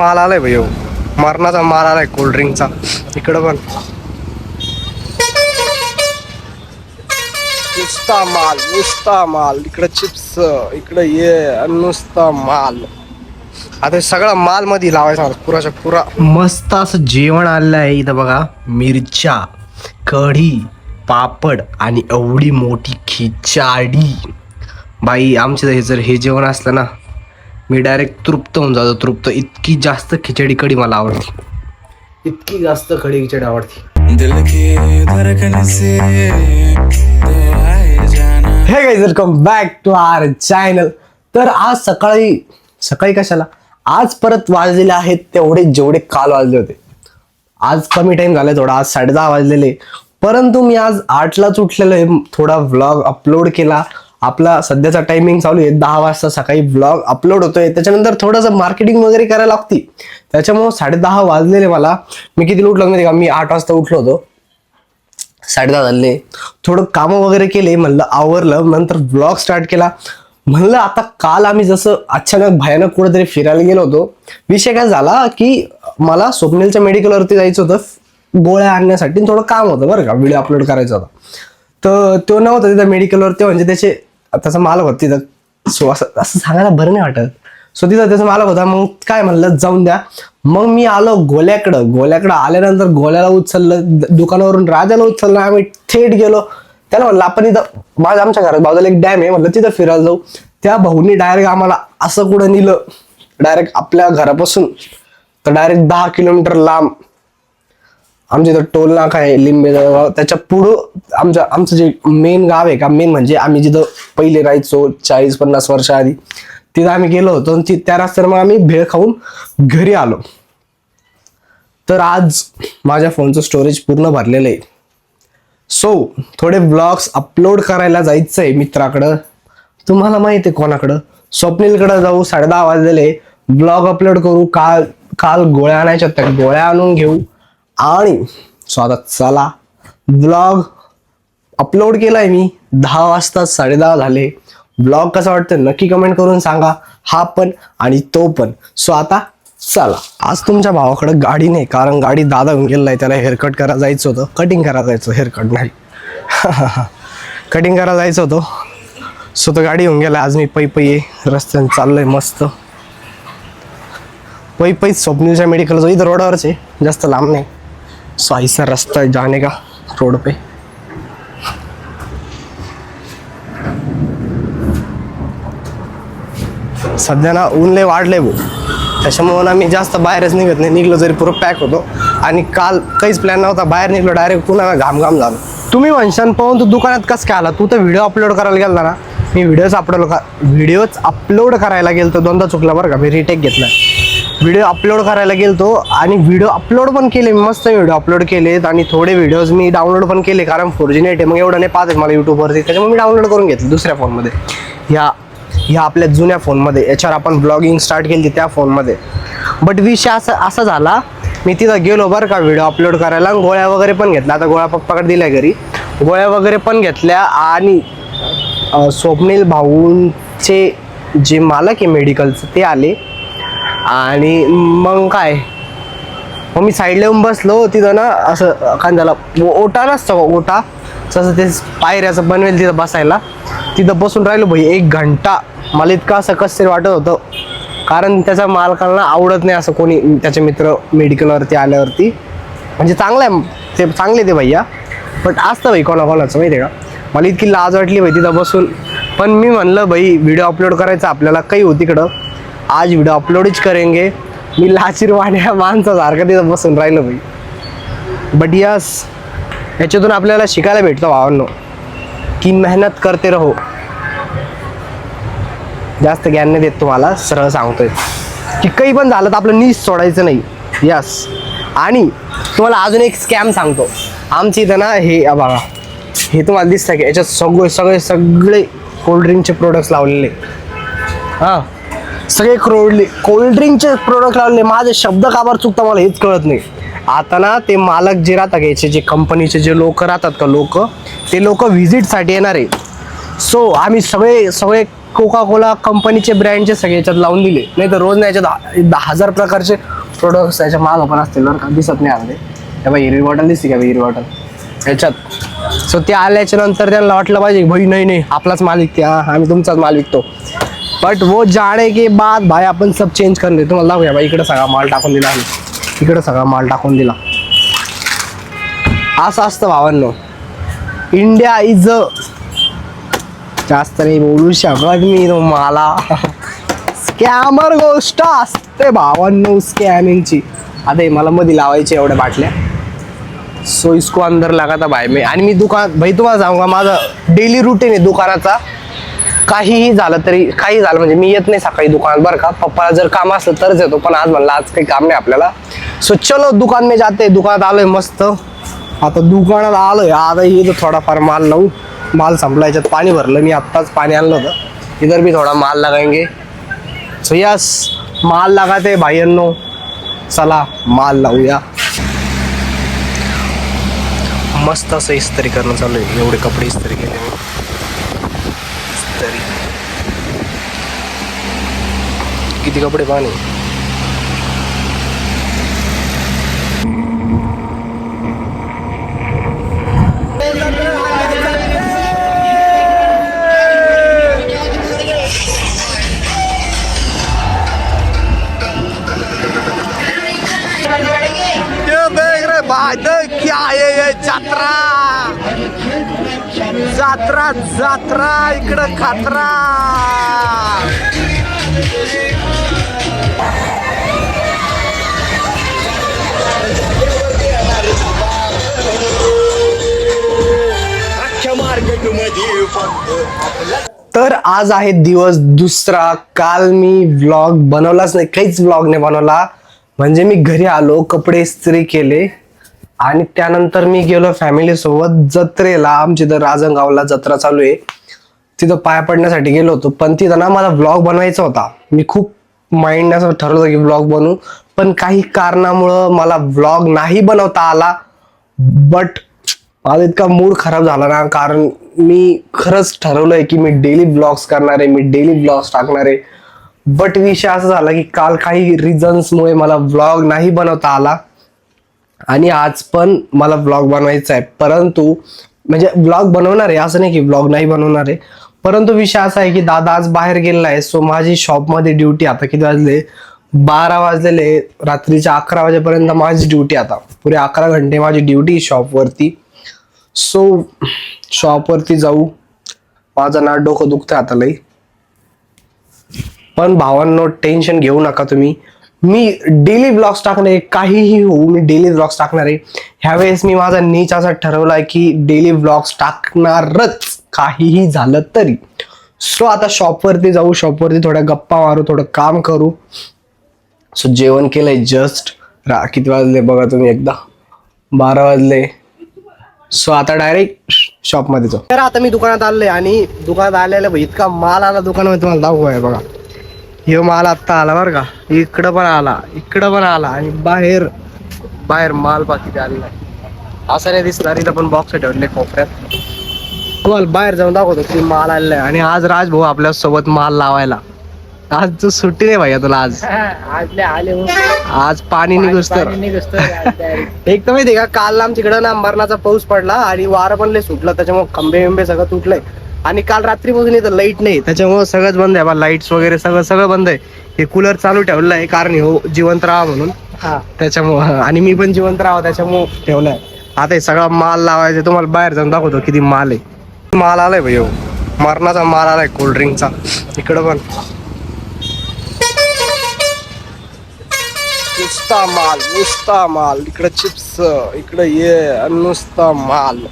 माल आलाय भाई, मरणाचा माल आलाय कोल्ड्रिंकचा. इकडं पण नुसता माल. इकडं चिप्स, इकडं ये नुसता माल. आता सगळा माल मध्ये लावायचा पुराच्या पुरा. मस्त असं जेवण आलेलं आहे इथं बघा. मिरच्या, कढी, पापड आणि एवढी मोठी खिचडी. बाई आमच्या हे जर हे जेवण असलं ना, मी डायरेक्ट तृप्त होऊन जातो. तृप्त. इतकी जास्त खिचडी कढी मला आवडते. इतकी जास्त कढी खिचडी आवडते. Hey guys, welcome back to our channel. तर आज सकाळी कशाला, आज परत वाजलेले आहेत तेवढे जेवढे काल वाजले होते. आज कमी टाइम झालाय थोडा, आज 10:30 वाजलेले. परंतु मी आज 8लाच उठलेलो आहे. थोडा व्लॉग अपलोड केला. आपला सध्याचा टायमिंग चालू आहे 10 वाजता सकाळी व्लॉग अपलोड होतोय. त्याच्यानंतर थोडंसं मार्केटिंग वगैरे करायला लागती, त्याच्यामुळे 10:30 वाजलेले मला. मी किती उठलो माहिती का, मी 8 वाजता उठलो होतो. 10:30 झाले. थोडं कामं वगैरे केले, म्हणलं आवरलं, नंतर व्लॉग स्टार्ट केला. म्हणलं आता काल आम्ही जसं अचानक भयानक कुठेतरी फिरायला गेलो होतो. विषय काय झाला की मला स्वप्नीलच्या मेडिकलवरती जायचं होतं गोळ्या आणण्यासाठी. थोडं काम होतं बरं का, व्हिडिओ अपलोड करायचा होता. तर तो नव्हता तिथं मेडिकलवरती, म्हणजे त्याचा मालक होता तिथं. सो असं सांगायला बरं नाही वाटत. सो तिथं त्याचा मालक होता. मग काय म्हणलं जाऊन द्या. मग मी आलो गोल्याकडं आल्यानंतर गोल्याला उचललं, दुकानावरून राजाला उचललं. आम्ही थेट गेलो. त्याला म्हणलं आपण इथं आमच्या घरात बाजूला एक डॅम आहे, म्हणलं तिथं फिरायला जाऊ. त्या भाऊनी डायरेक्ट आम्हाला असं कुठं नेलं, डायरेक्ट आपल्या घरापासून तर डायरेक्ट 10 किलोमीटर लांब. आमच्या इथं टोल नाका आहे लिंबे, त्याच्या पुढं आमचं जे मेन गाव आहे का, मेन म्हणजे आम्ही जिथं पहिले राहायचो 40-50 वर्ष आधी, तिथं आम्ही गेलो होतो. आणि त्या रस्त्याने मग आम्ही भेळ खाऊन घरी आलो. तर आज माझ्या फोनचं स्टोरेज पूर्ण भरलेलं आहे. सो थोडे व्लॉग्स अपलोड करायला जायचं आहे मित्राकडं. तुम्हाला माहिती आहे कोणाकडं, स्वप्नीलकडं जाऊ. 10:30 वाजलेले. ब्लॉग अपलोड करू. काल गोळ्या आणायच्या, त्या गोळ्या आणून घेऊ. आणि सो आता चला, ब्लॉग अपलोड केलाय मी 10 वाजता, 10:30 झाले. ब्लॉग कसा वाटतं नक्की कमेंट करून सांगा, हा पण आणि तो पण. सो आता चला. आज तुमच्या भावाकडे गाडी नाही, कारण गाडी दादा घेऊन गेलाय. त्याला हेअरकट करायला जायचं होतं, कटिंग करायला जायचं, हेअरकट नाही कटिंग करायला जायचं होतं. सो तो गाडी घेऊन गेला. आज मी पै रस्त्याने चाललोय मस्त पै स्वप्नीलच्या मेडिकल. इथं रोडावरच आहे, जास्त लांब नाही. सो ऐसा रास्ता है जाने का रोड पे. सध्या ना ऊन लय वाढलंय भाऊ, त्याच्यामुळे ना मी जास्त बाहेरच निघत नाही. निघलो जरी पुरं पॅक होतो. आणि काल काहीच प्लॅन नव्हता, बाहेर निघलो डायरेक्ट पुन्हा घाम झालो. तुम्ही म्हणशान पाहून तू दुकानात कसं काय आला, तू तर व्हिडिओ अपलोड करायला गेला ना. मी व्हिडिओच अपलोड करायला गेलतो. दोनदा चुकला बरं का, मी रिटेक घेतला. व्हिडिओ अपलोड करायला गेलतो आणि व्हिडिओ अपलोड पण केले. मस्त व्हिडिओ अपलोड केलेत आणि थोडे व्हिडिओज मी डाउनलोड पण केले, कारण 4G नेट आहे. मग एवढं नाही पाहत मला यूट्यूबवरती, त्याच्यामुळे मी डाउनलोड करून घेतलं दुसऱ्या फोनमध्ये. ह्या आपल्या जुन्या फोनमध्ये, याच्यावर आपण ब्लॉगिंग स्टार्ट केली त्या फोनमध्ये. बट विषय असा झाला, मी तिथं गेलो बरं का व्हिडिओ अपलोड करायला. गोळ्या वगैरे पण घेतल्या. आता गोळ्या पप्पाकडे दिल्या घरी, गोळ्या वगैरे पण घेतल्या. आणि स्वप्नील भाऊंचे जे मालक आहे मेडिकलचं ते आले. आणि मग मग मी साईडला येऊन बसलो. तिथं ना असं कांद्याला ओटा नसतं, ओटा तसं ते पायऱ्याचं बनवेल तिथं बसायला. तिथं बसून राहिलो भाई 1 घंटा. मला इतकं असं कसं तरी वाटत होतं, कारण त्याच्या मालकांना आवडत नाही असं कोणी त्याचे मित्र मेडिकलवरती आल्यावरती. म्हणजे चांगलं आहे ते, चांगले ते भैया, बट असतं भाई कोणाकोणाचं माहिती आहे का. मला इतकी लाज वाटली भाई तिथं बसून. पण मी म्हणलं भाई व्हिडिओ अपलोड करायचा आपल्याला, काही होती तिकडं, आज व्हिडिओ अपलोडच करेंगे. मी लाचीरवाण्या माणसासारखं तिथं बसून राहिलो भाई. बट यस, याच्यातून आपल्याला शिकायला भेटतं भावांनो की मेहनत करते रहो. जास्त ज्ञान नाही देत तुम्हाला, सरळ सांगतोय की काही पण झालं तर आपलं नीस सोडायचं नाही. यस. आणि तुम्हाला अजून एक स्कॅम सांगतो. आमच्या इथं ना हे बघा, हे तुम्हाला दिसतं की याच्यात सगळे कोल्ड्रिंकचे प्रोडक्ट्स लावलेले. हां, सगळे कोल्ड्रिंकचे प्रोडक्ट लावले. माझे शब्द काबार चुकता मला हेच कळत नाही. आता ना ते मालक जे राहतात, याचे जे कंपनीचे जे लोक राहतात का, ते लोक व्हिजिटसाठी येणार आहे. सो आम्ही सगळे कोका कोला कंपनीचे ब्रँडचे सगळे याच्यात लावून दिले, नाही तर रोज नाही याच्यात 10,000 प्रकारचे प्रोडक्ट्स याच्या मागं पण असतील बरं का, दिसत नाही आले. त्या बाई हिरवी बॉटल दिसते का, हिरवी बॉटल याच्यात. सो ते आल्याच्या नंतर त्यांना वाटलं पाहिजे भाई नाही नाही आपलाच माल विकते, हा आम्ही तुमचाच माल विकतो. बट वो जाने के बाद भाई आपण सब चेंज करणे. तुम्हाला दाखवूया भाई, इकडे सगळा माल टाकून दिला आम्ही, इकडे सगळा माल टाकून दिला. असं असतं भावांनो, इंडिया इज अ, जास्त नाही बोलू शकत मी तुम्हाला, स्कॅमर गोष्ट असते भावांनो स्कॅमिंगची. आता हे मला मध्ये लावायचे एवढ्या बाटल्या. सो इसको अंदर लगा था भाई मी. आणि मी दुकान भाई तुम्हाला सांगू का, माझं डेली रुटीन आहे दुकानाचा. काहीही झालं तरी, काही झालं म्हणजे मी येत नाही सकाळी दुकानात बरं का, पप्पाला जर काम असलं तरच येतो, पण आज म्हणलं आज काही काम नाही आपल्याला. सो चलो दुकान में जाते. दुकानात आलोय मस्त, आता दुकानात आलोय. आता इथं थोडाफार माल लावू, माल संपला. याच्यात पाणी भरलं मी, आत्ताच पाणी आणलं होतं. इधर भी थोडा माल लगाएंगे. सो यस, माल लगाते भाईंनो, चला माल लावूया. मस्त असं इस्त्री करणं चालू आहे. एवढे कपडे इस्त्री केले मी. इस्त्री किती कपडे पाणी. क्या आहे ये जात्रा, जात्रा जात्रा इकडं खात्रा. तर आज आहे दिवस दुसरा. काल मी व्लॉग बनवलाच नाही, काहीच व्लॉग नाही बनवला. म्हणजे मी घरी आलो, कपडे इस्त्री केले आणि त्यानंतर मी गेलो फॅमिली सोबत जत्रेला. आमची तर राजनगावला जत्रा चालू आहे, तिथं पाया पडण्यासाठी गेलो होतो. पण तिथं ना मला व्लॉग बनवायचा होता. मी खूप माइंड असं ठरवलं की व्लॉग बनवू, पण काही कारणामुळं मला व्लॉग नाही बनवता आला. बट माझा इतका मूड खराब झाला ना, कारण मी खरंच ठरवलंय की मी डेली ब्लॉग्स करणार आहे, मी डेली ब्लॉग्स टाकणार आहे. बट विषय असा झाला की काल काही रिझन्समुळे मला व्लॉग नाही बनवता आला आणि आज पण मला व्लॉग बनवायचा आहे. परंतु म्हणजे व्लॉग बनवणार आहे, असं नाही की व्लॉग नाही बनवणार आहे. परंतु विषय असा आहे की दादा आज बाहेर गेलेला आहे. सो माझी शॉपमध्ये ड्युटी, आता किती वाजले, 12 वाजलेले. रात्रीच्या 11 वाजेपर्यंत माझी ड्युटी, आता पुरे 11 घंटे माझी ड्युटी शॉपवरती. सो शॉपवरती जाऊ. माझं ना डोकं दुखतं आता लई. पण भावांनो टेन्शन घेऊ नका तुम्ही, मी डेली ब्लॉग्स टाकणार आहे. काहीही होऊ, मी डेली ब्लॉग्स टाकणार आहे. ह्यावेळेस मी माझा नीच असा ठरवलाय की डेली ब्लॉग्स टाकणारच, काहीही झालं तरी. सो आता शॉपवरती जाऊ, शॉपवरती थोड्या गप्पा मारू, थोडं काम करू. सो जेवण केलंय जस्ट. किती वाजले बघा तुम्ही एकदा, 12 वाजले. सो आता डायरेक्ट शॉपमध्ये जाऊ. तर आता मी दुकानात आलोय आणि दुकानात आलेलं इतका माल आला दुकानामध्ये, तुम्हाला दाखवू आहे बघा. हे माल आत्ता आला बरं का, इकडं पण आला, इकडं पण आला आणि बाहेर बाहेर माल बाकी आलेला आहे. असं नाही दिसणार, इथं पण बॉक्स ठेवले कोपऱ्यात. तुम्हाला बाहेर जाऊन दाखवतो की माल आलेला आहे. आणि आज राजभाऊ आपल्या सोबत माल लावायला. आज तू सुट्टी नाही भैया तुला, आज आज पाणी निघुस तर. एक तर माहिती का, काल आमच्याकडं ना अंबरनाचा पाऊस पडला आणि वारं पण लय सुटलं, त्याच्यामुळे खंबे बिंबे सगळं तुटलंय. आणि काल रात्रीपासून इथं लाईट नाही, त्याच्यामुळे सगळंच बंद आहे बा, लाईट्स वगैरे सगळं सगळं बंद आहे. हे कूलर चालू ठेवलं आहे कारण हो जिवंत राहा म्हणून, त्याच्यामुळं. आणि मी पण जिवंत राहावं त्याच्यामुळं ठेवलंय. आता हे सगळा माल लावायचा, तुम्हाला बाहेर जाऊन दाखवतो किती माल आहे. माल आलाय भाई, मरणाचा माल आलाय कोल्ड्रिंकचा. इकडं पण नुसता माल, नुसता माल. इकडं चिप्स, इकडं ये नुसता माल.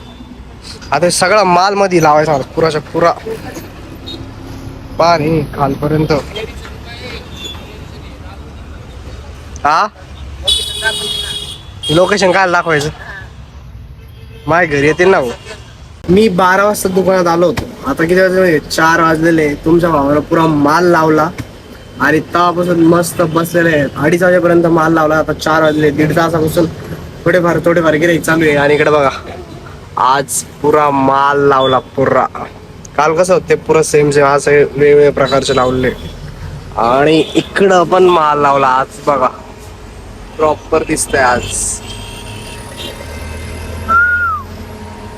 आता सगळा माल मध्ये लावायचा पुराच्या पुरा, पाणी खालपर्यंत. हा लोकेशन काय दाखवायचं, माझ्या घरी येतील ना. मी 12 वाजता दुकानात आलो होतो. आता किती वाजले, 4 वाजलेले. तुमच्या भावाला पुरा माल लावला आणि तेव्हापासून मस्त बसलेले आहे. 2:30 वाजेपर्यंत माल लावला. आता 4 वाजले, 1.5 तासापासून थोडेफार गिराईक चालू आहे. आणि इकडे बघा, आज पुरा माल लावला पुरा. काल कसं होते पुरं सेम सेम, आज सगळे वेगवेगळ्या प्रकारचे लावले. आणि इकडं पण माल लावला आज बघा, प्रॉपर दिसतंय आज.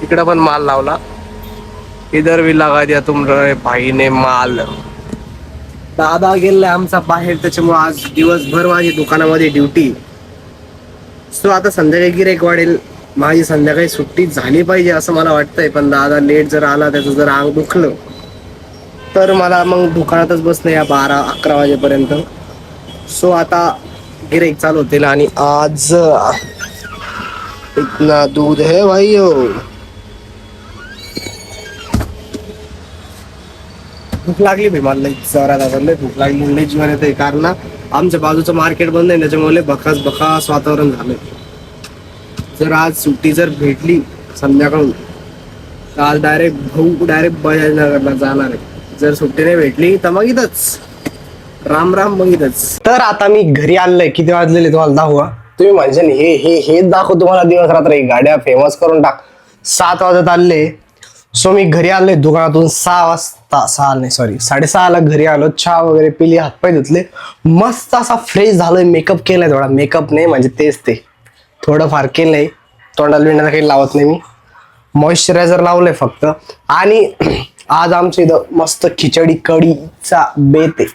इकडं पण माल लावला. इधर भी लगा दिया तुम रे भाई ने माल. दादा गेलाय आमचा बाहेर, त्याच्यामुळे आज दिवसभर माझी दुकानामध्ये ड्युटी. सो आता संध्याकाळी गिऱ्हाईक वाढेल, माझी संध्याकाळी सुट्टी झाली पाहिजे असं मला वाटतंय. पण दादा लेट जर आला, त्याचं जर अंग दुखलं, तर मला मग दुकानातच बसणं या 12-11 वाजेपर्यंत. सो आता गिऱ्हाईक चालू होतील. आणि आज इतना दूध है भाई हो. भूक लागली भाई मला लई भूक लागली, लई जीवन येते. कारण ना आमच्या बाजूचं मार्केट बंद आहे, त्याच्यामुळे बकास बकास वातावरण झालंय. जर आज सुट्टी जर भेटली संध्याकाळून, तर आज डायरेक्ट बजाजनगरला जाणार आहे. जर सुट्टी नाही भेटली तर मग इथंच राम राम, मग इथंच. तर आता मी घरी आलोय. किती वाजलेले तुम्हाला दाखवा. तुम्ही म्हणजे हे हे हेच दाखव तुम्हाला दिवस रात्र. गाड्या फेमस करून टाक. 7 वाजत आले. सो मी घरी आलोय दुकानातून 6:30ला घरी आलो. चहा वगैरे पिली, हातपाय धुतले, मस्त असा फ्रेश झालोय. मेकअप केलाय थोडा. मेकअप नाही म्हणजे तेच ते थोडंफार केलंय. तोंडाला बिंडाला काही लावत नाही मी, मॉइश्चरायझर लावलंय फक्त. आणि आज आमच्या इथं मस्त खिचडी कढीचा बेत आहे.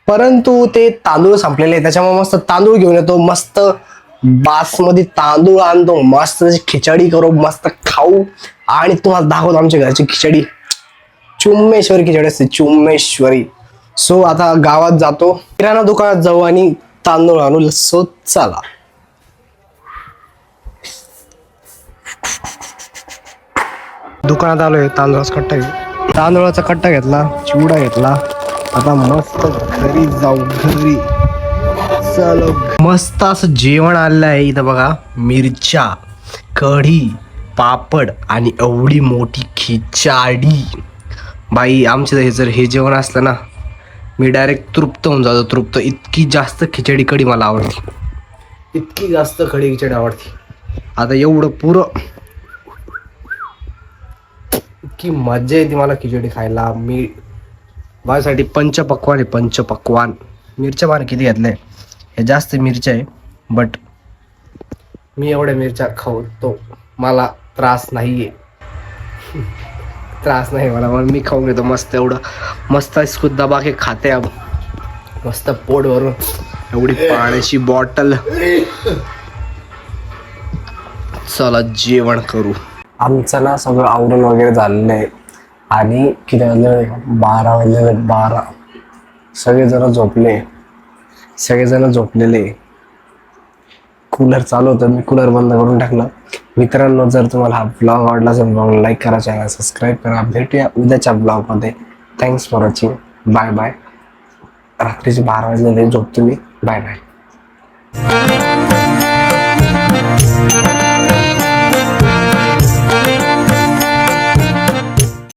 परंतु ते तांदूळ संपलेले, त्याच्यामुळे मस्त तांदूळ घेऊन येतो. मस्त बासमती तांदूळ आणतो, मस्त त्याची खिचडी करू, मस्त खाऊ. आणि तुम्हाला दाखवतो आमच्या घरची खिचडी. चुम्मेश्वरी खिचडी असते, चुम्मेश्वरी. सो आता गावात जातो, किराणा दुकानात जाऊ आणि तांदूळ आणू. सो चला. दुकानात आलोय, तांदूळाचा कट्टा घेतला, चिवडा घेतला. आता मस्त घरी जाऊ. घरी चलो. मस्त असं जेवण आलेलं आहे इथं बघा. मिरच्या, कढी, पापड आणि एवढी मोठी खिचडी. बाई आमच्या जर हे जेवण असलं ना, मी डायरेक्ट तृप्त होऊन जातो. तृप्त. इतकी जास्त खिचडी कढी मला आवडते, इतकी जास्त खिचडी आवडते. आता एवढं पुरं, इतकी मजा येते मला खिचडी खायला. मी माझ्यासाठी पंचपक्वान आहे, पंचपक्वान. मिरच्या पाणी किती घेतलंय, हे जास्त मिरच्या आहे, बट मी एवढ्या मिरच्या खातो, मला त्रास नाहीये. त्रास नाही मला, म्हणून मी खाऊन घेतो मस्त. एवढं मस्त दबा के खाते मस्त पोट भरून. एवढी पाण्याची बॉटल. चला जेवण करू. आमचं ना सगळं आवरून वगैरे झालेलं आहे. आणि किती वाजले, 12 वाजले. 12. सगळेजण झोपलेले. कूलर चालू होतं, मी कूलर बंद करून टाकलं. मित्रांनो, जर तुम्हाला हा ब्लॉग आवडला असेल, ब्लॉग लाईक करा, चॅनल सबस्क्राईब करा. भेटूया उद्याच्या ब्लॉगमध्ये. Thanks for watching. Bye bye. रात्रीचे 12 वाजलेले, झोपतो मी. Bye bye.